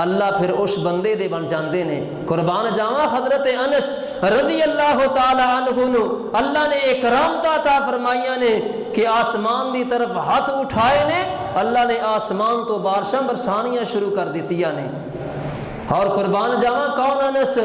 اللہ پھر اس بندے دے بن جاندے نے۔ قربان جاواں حضرت انس رضی اللہ تعالی عنہ نو اللہ نے اکرامتا عطا فرمائیاں نے کہ آسمان دی طرف ہاتھ اٹھائے نے، اللہ نے آسمان تو بارشاں برسانیاں شروع کر دیتیاں نے۔ اور قربان جاواں کون انس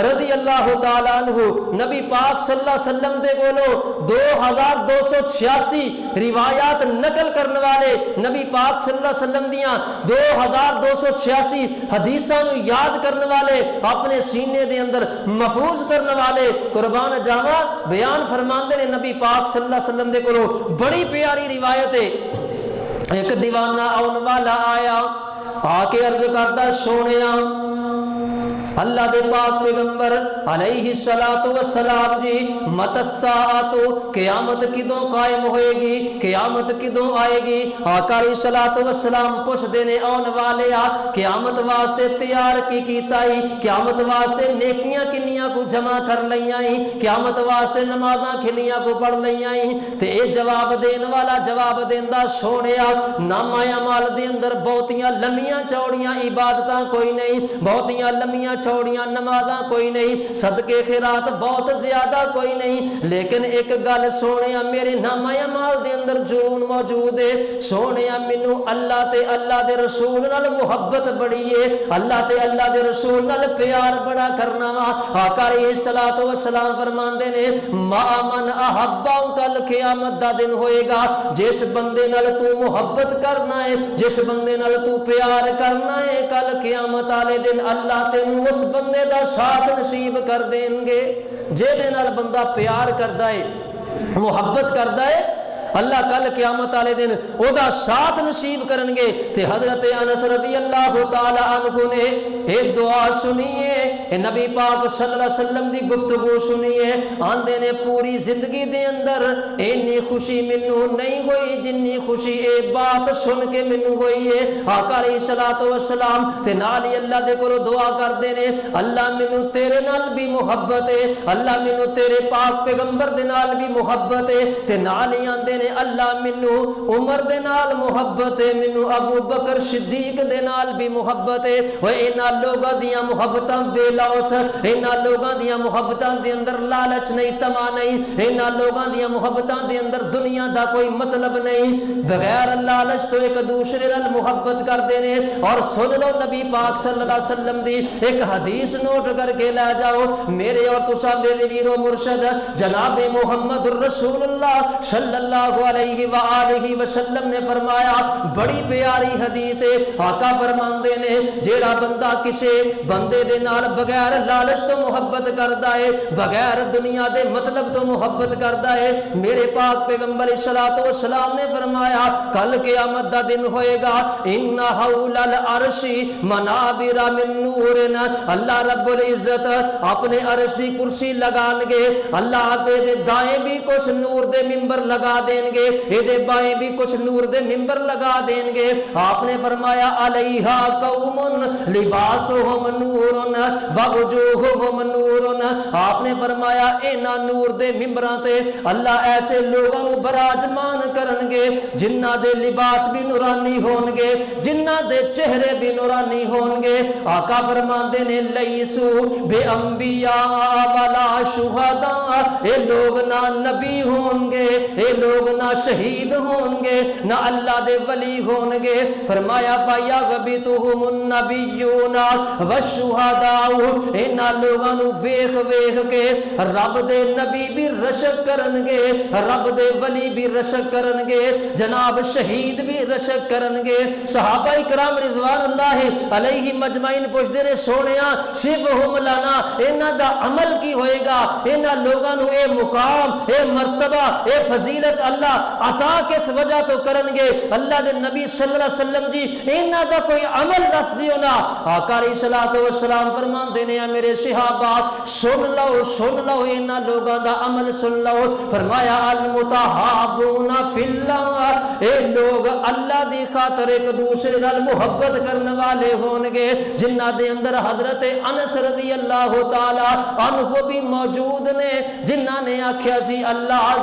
رضی اللہ تعالی عنہ نبی پاک صلی اللہ علیہ وسلم دے کولو 2286 روایات نقل کرنے والے، نبی پاک صلی اللہ علیہ وسلم دیاں 2286 حدیثاں نو یاد کرنے والے، اپنے سینے دے اندر محفوظ کرنے والے۔ قربان جاواں بیان فرماندے نے نبی پاک صلی اللہ علیہ وسلم دے کولو بڑی پیاری روایت ہے۔ ایک دیوانہ آن والا آیا، آ کے عرض کرتا سونیا اللہ دے پاک پیغمبر علیہ السلام جی مت الساعۃ، قیامت کدوں قائم ہوئے گی، قیامت کدوں آئے گی؟ آقا علیہ السلام پوچھتے نے آن والے آ قیامت واسطے تیار کی کیتائی، قیامت واسطے نیکیاں کنیاں کو جمع کر لیائی، قیامت واسطے نمازاں کنیاں کو پڑھ لیائی؟ تے اے جواب دین والا جواب دیندا سونیا نامہ اعمال دے اندر بہتیاں لمیاں چوڑیاں عبادتاں کوئی نہیں، بہتیاں لمیاں چوڑیاں نمازاں کوئی نہیں، صدقے خیرات بہت زیادہ کوئی نہیں، لیکن ایک گل سونیا میرے نامہ اعمال دے اندر جرون موجود ہے۔ سونیا مینوں اللہ تے اللہ دے رسول نال محبت بڑی ہے، اللہ تے اللہ دے رسول نال پیار بڑا کرنا وا۔ آقا علیہ السلام فرماندے نے ما من احبا، کل قیامت دا دن ہوئے گا جس بندے نال تو محبت کرنا ہے، جس بندے نال تو پیار کرنا ہے، کل قیامت والے دن اللہ تینوں اس بندے دا ساتھ نصیب کر دیں گے۔ جے دے نال بندہ پیار کردا ہے، محبت کردا ہے، اللہ کل قیامت والے دن او دا ساتھ نصیب کرن گے۔ تے حضرت انس رضی اللہ تعالی عنہ نے ایک دعا سنیے، اے نبی پاک صلی اللہ علیہ وسلم دی گفتگو سنیے، آندے نے پوری زندگی دے اندر اینی خوشی مینوں نہیں ہوئی جنی خوشی اے بات سن کے مینوں ہوئی ہے۔ آقا علیہ السلام تے نال ہی اللہ دے کولوں دعا کردے نے اللہ مینوں تیرے نال بھی محبت ہے، اللہ مینوں تیرے پاک پیغمبر دے نال بھی محبت ہے، تے نال ہی آندے نے اللہ مینوں عمر دے نال محبت ہے، مینوں ابو بکر صدیق دے نال بھی محبت ہے۔ او انہاں لوگاں دیاں محبتاں بے لوث، انہاں لوگاں دیاں محبتاں دے اندر لالچ نہیں، تما نہیں، انہاں لوگاں دیاں محبتاں دے اندر دنیا دا کوئی مطلب نہیں، بغیر لالچ تو ایک دوسرے نال محبت کردے نے۔ اور سن لو نبی پاک صلی اللہ علیہ وسلم دی ایک حدیث نوٹ کر کے لے جاؤ، میرے اور تساں میرے ویرو مرشد جناب محمد الرسول اللہ صلی اللہ علیہ وآلہ وسلم نے فرمایا، بڑی پیاری حدیث ہے۔ آقا فرماندے نے جیڑا بندہ کسے بندے دے نال بغیر لالچ تو محبت کردا ہے، بغیر دنیا دے مطلب تو محبت کردا ہے، میرے پاک پیغمبر السلام نے فرمایا کل قیامت دا دن ہوئے گا ان حول العرش منابر من نور، اللہ رب العزت اپنے عرش دی کرسی لگان گے، اللہ آپ دے دائیں بھی کچھ نور دے منبر لگا دیں گے، دے بائیں بھی کچھ نور دے منبر لگا دیں گے۔ آپ نے فرمایا علیہا قوم لباسہم نور ووجوہہم نور، آپ نے فرمایا اینا نور دے منبراں تے اللہ ایسے لوگوں کو براجمان کرن گے جنہ دے لباس بھی نورانی ہون گے، جنہ دے چہرے بھی نورانی ہون گے۔ آقا فرماندے نے لیسو بے انبیاء ولا شہداء، اے لوگ نہ نبی ہون گے، اے لوگ نہ شہید ہون گے، نہ اللہ دے ولی ہون گے۔ فرمایا فَيَغْبِطُهُمُ النَّبِيُّونَ وَالشُّهَدَاءُ، انہاں لوگاں نو ویکھ ویکھ کے رب دے نبی بھی رشک کرن گے، رب دے ولی بھی رشک کرن گے، جناب شہید بھی رشک کرن گے۔ صحابہ کرام رضوان اللہ علیہ مجمعین پوچھدے نے سونیا شبہم لنا، انہاں دا عمل کی ہوئے گا، انہاں لوگاں نو اے مقام، اے مرتبہ، اے فضیلت اللہ عطا کس وجہ تو کرن گے؟ اللہ دے نبی صلی اللہ علیہ وسلم جی انہاں دا کوئی عمل دس دیو نا۔ آقا علیہ السلام فرماندے نے میرے صحابہ سن لو انہاں لوگاں دا عمل سن لو۔ فرمایا المتحابون فی اللہ، اے لوگ اللہ دی خاطر ایک دوسرے نال محبت کرنے والے ہون گے، جنہ دے اندر حضرت انس رضی اللہ تعالی عنہ بھی موجود نے، جنہ نے آکھیا سی اللہ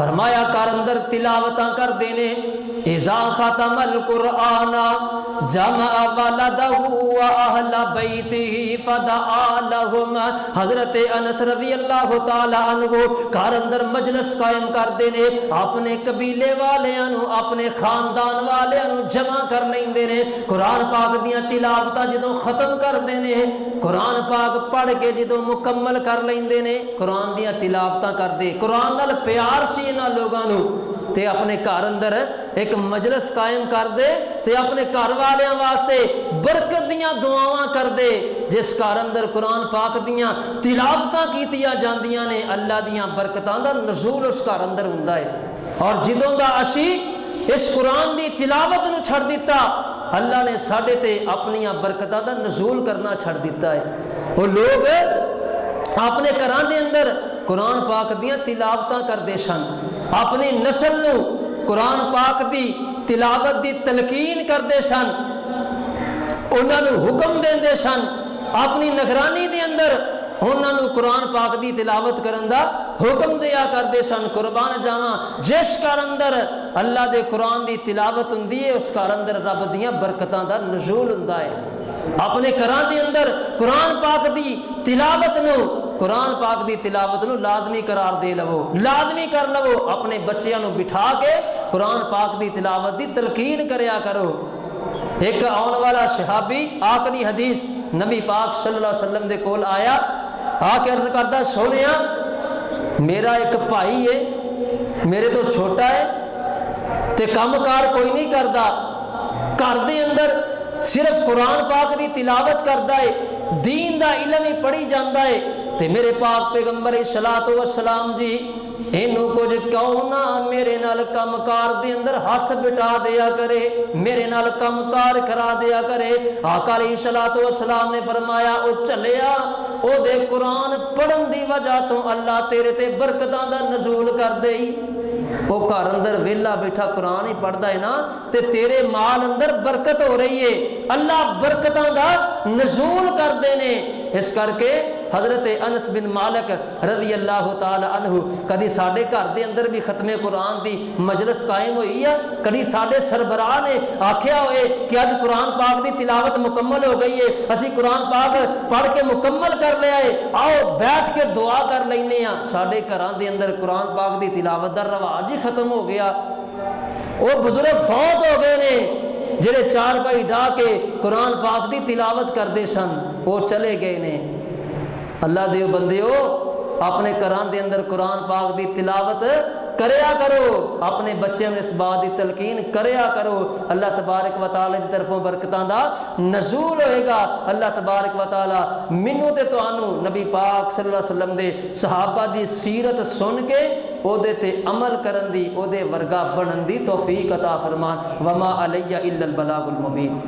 فرمایا کر اندر تلاوتاں کر دینے اذا ختم القرآن جمع ولدہ و اہل بیتہ فدعا لہم. حضرت انس رضی اللہ تعالی عنہ گھر اندر مجلس قائم کر دینے, اپنے قبیلے والیاں اپنے خاندان والیاں جمع کر لیندے نے, قرآن پاک دیاں تلاوتاں جدوں ختم کر دینے, قرآن پاک پڑھ کے جدوں مکمل کر لیندے نے, قرآن دیاں تلاوتاں کر دے, قرآن نال پیار سی انہاں لوگاں نو, تے اپنے گھر اندر ایک مجلس قائم کر دے تے اپنے گھر والیاں واسطے برکت دیاں دعاواں کر دے. جس گھر اندر قرآن پاک دیاں تلاوتاں کیتیاں جاندیاں نے اللہ دیاں برکتاں دا نزول اس گھر اندر ہوندا ہے. اور جدوں دا اسی اس قرآن دی تلاوت نو چھڑ دیتا, اللہ نے ساڈے تے اپنیاں برکتاں دا نزول کرنا چھڑ دیتا ہے. وہ لوگ اپنے گھراں دے اندر قرآن پاک دیاں تلاوتاں کردے سن, اپنی نسل نو قرآن پاک دی تلاوت دی تلقین کردے سن, انہاں نو حکم دیندے سن, اپنی نگرانی دے اندر انہاں نو قرآن پاک دی تلاوت کرن دا حکم دیا کردے سن. قربان جاواں جس گھر اندر اللہ دے قرآن دی تلاوت ہوندی ہے اس گھر اندر رب دیاں برکتاں دا نزول ہوندا ہے. اپنے گھراں دے اندر قرآن پاک دی تلاوت نو, قرآن پاک دی تلاوت نو لازمی قرار دے لو, لازمی کر لو, اپنے بچیاں نو بٹھا کے قرآن پاک دی تلاوت دی تلقین کریا کرو. ایک آن والا صحابی آخری حدیث نبی پاک صلی اللہ علیہ وسلم دے کول آیا, آ کے عرض کردا سونیا میرا ایک بھائی ہے, میرے تو چھوٹا ہے تے کام کار کوئی نہیں کردا, گھر دے اندر صرف قرآن پاک دی تلاوت کردا ہے, دین دا علم ہی پڑھی جاندا ہے, تے میرے پاک پیغمبر صلوات و سلام جی اینو کچھ کہو نا, میرے نال کم کار دے اندر ہاتھ بٹا دیا کرے, میرے نال کم کار کرا دیا کرے. آقا علیہ الصلوۃ والسلام نے فرمایا او چلیا, او دے قرآن پڑھن دی وجہ تو اللہ تیرے تے برکتاں دا نزول کر دئی. وہ گھر اندر ویلا بیٹھا قرآن ہی پڑھدا ہے نا, تے تیرے مال اندر برکت ہو رہی ہے, اللہ برکتاں دا نزول کر دینے. اس کر کے حضرت انس بن مالک رضی اللہ تعالی عنہ کدی ساڈے گھر دے اندر بھی ختم قرآن دی مجلس قائم ہوئی ہے, کدی ساڈے سربراہ نے آکھیا ہوئے کہ اج قرآن پاک دی تلاوت مکمل ہو گئی ہے, اسی قرآن پاک پڑھ کے مکمل کر لیا ہے, آؤ بیٹھ کے دعا کر لینے ہاں. ساڈے گھراں دے اندر قرآن پاک دی تلاوت دا رواج ہی ختم ہو گیا. وہ بزرگ فوت ہو گئے نے جڑے چار بھائی ڈا کے قرآن پاک دی تلاوت کردے سن, وہ چلے گئے نے. اللہ دیو بندیو اپنے گھراں دے اندر قرآن پاک دی تلاوت کریا کرو, اپنے بچیاں اس بات دی تلقین کریا کرو. اللہ تبارک و تعالی دی طرفوں برکتاں دا نزول ہوئے گا. اللہ تبارک و تعالی منو تے تانوں نبی پاک صلی اللہ علیہ وسلم دے صحابہ دی سیرت سن کے او دے تے عمل کرن دی, او دے ورگا بنن دی توفیق عطا فرمان. وما علی الا البلاغ المبین.